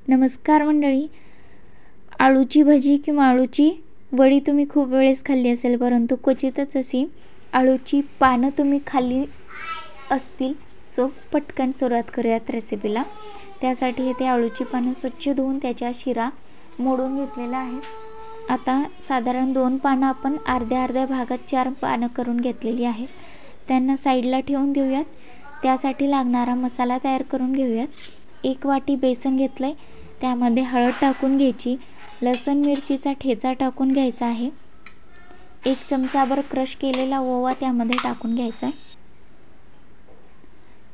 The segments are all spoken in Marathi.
नमस्कार मंडळी. आळूची भजी किंवा आळूची वडी तुम्ही खूप वेळेस खाल्ली असेल, परंतु क्वचितच अशी आळूची पानं तुम्ही खाल्ली असतील. सो पटकन सुरुवात करूयात रेसिपीला. त्यासाठी इथे आळूची पानं स्वच्छ धुवून त्याच्या शिरा मोडून घेतलेला आहे. आता साधारण 2 पानं आपण अर्ध्या अर्ध्या भागात 4 पानं करून घेतलेली आहेत. त्यांना साईडला ठेवून देऊयात. त्यासाठी लागणारा मसाला तयार करून घेऊयात. 1 वाटी बेसन घेतलंय, त्यामध्ये हळद टाकून घ्यायची. लसूण मिरचीचा ठेचा टाकून घ्यायचा आहे. 1 चमचाभर क्रश केलेला ओवा त्यामध्ये टाकून घ्यायचा आहे.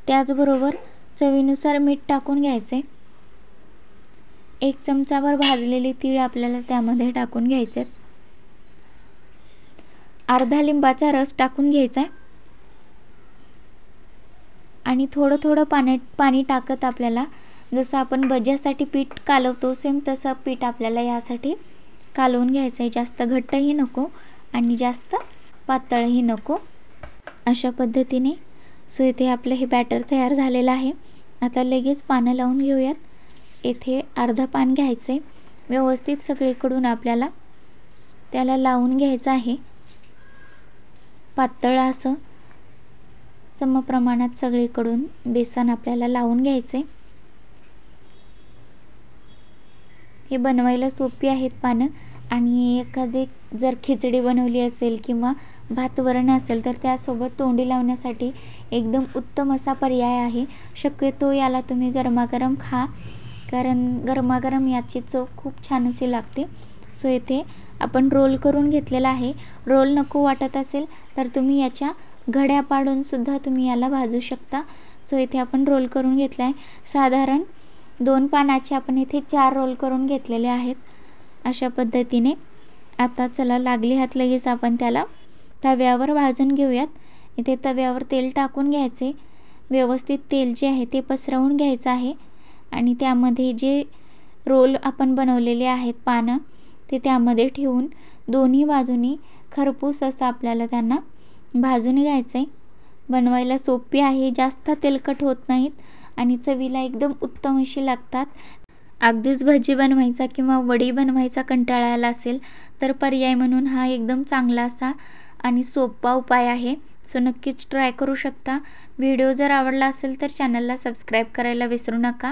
त्याचबरोबर चवीनुसार मीठ टाकून घ्यायचे. 1 चमचाभर भाजलेले तीळ आपल्याला त्यामध्ये टाकून घ्यायचे. अर्धा लिंबाचा रस टाकून घ्यायचा आणि थोडं थोडं पाणी टाकत आपल्याला, जसं आपण भज्यासाठी पीठ कालवतो सेम तसं पीठ आपल्याला यासाठी कालवून घ्यायचं आहे. जास्त घट्टही नको आणि जास्त पातळही नको, अशा पद्धतीने. सो इथे आपलं हे बॅटर तयार झालेलं आहे. आता लगेच पानं लावून घेऊयात. इथे अर्धा पान घ्यायचं आहे. व्यवस्थित सगळीकडून आपल्याला त्याला लावून घ्यायचं आहे. पातळ असं समप्रमाणात सगळीकडून बेसन आपल्याला लावून घ्यायचे. हे बनवायला सोपी आहेत पानं. आणि एखादी जर खिचडी बनवली असेल किंवा भात वरण असेल तर त्यासोबत तोंडी लावण्यासाठी एकदम उत्तम असा पर्याय आहे. शक्यतो याला तुम्ही गरमागरम खा, कारण गरमागरम याची चव खूप छान अशी लागते. सो इथे आपण रोल करून घेतलेला आहे. रोल नको वाटत असेल तर तुम्ही याच्या घड्या पाडून सुद्धा तुम्ही याला भाजू शकता. सो इथे आपण रोल करून घेतला आहे. साधारण 2 पानाचे आपण इथे 4 रोल करून घेतलेले आहेत, अशा पद्धतीने. आता चला लागली हात लगेच आपण त्याला तव्यावर भाजून घेऊयात. इथे तव्यावर तेल टाकून घ्यायचे. व्यवस्थित तेल जे आहे ते पसरवून घ्यायचं आहे आणि त्यामध्ये जे रोल आपण बनवलेले आहेत पानं ते त्यामध्ये ठेवून दोन्ही बाजूनी खरपूस असं आपल्याला त्यांना भाजून घ्यायचं आहे. बनवायला सोपी आहे, जास्त तेलकट होत नाहीत आणि चवीला एकदम उत्तम अशी लागतात. अगदीच भजी बनवायचा किंवा वडी बनवायचा कंटाळा आला असेल तर पर्याय म्हणून हा एकदम चांगला असा आणि सोपा उपाय आहे. सो नक्कीच ट्राय करू शकता. व्हिडिओ जर आवडला असेल तर चॅनलला सबस्क्राईब करायला विसरू नका.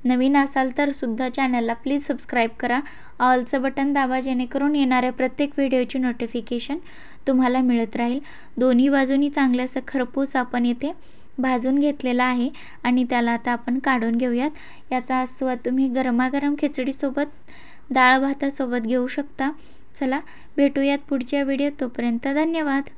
नवीन असाल तर सुद्धा चॅनलला प्लीज सबस्क्राईब करा. ऑलचं बटन दाबा, जेणेकरून येणाऱ्या प्रत्येक व्हिडिओची नोटिफिकेशन तुम्हाला मिळत राहील. दोन्ही बाजूनी चांगलं असं खरपूस आपण इथे भाजून घेतलेला आहे आणि त्याला आता आपण काढून घेऊयात. याचा आस्वाद तुम्ही गरमागरम खिचडीसोबत, डाळ भातासोबत घेऊ शकता. चला भेटूयात पुढच्या व्हिडिओत. तोपर्यंत धन्यवाद.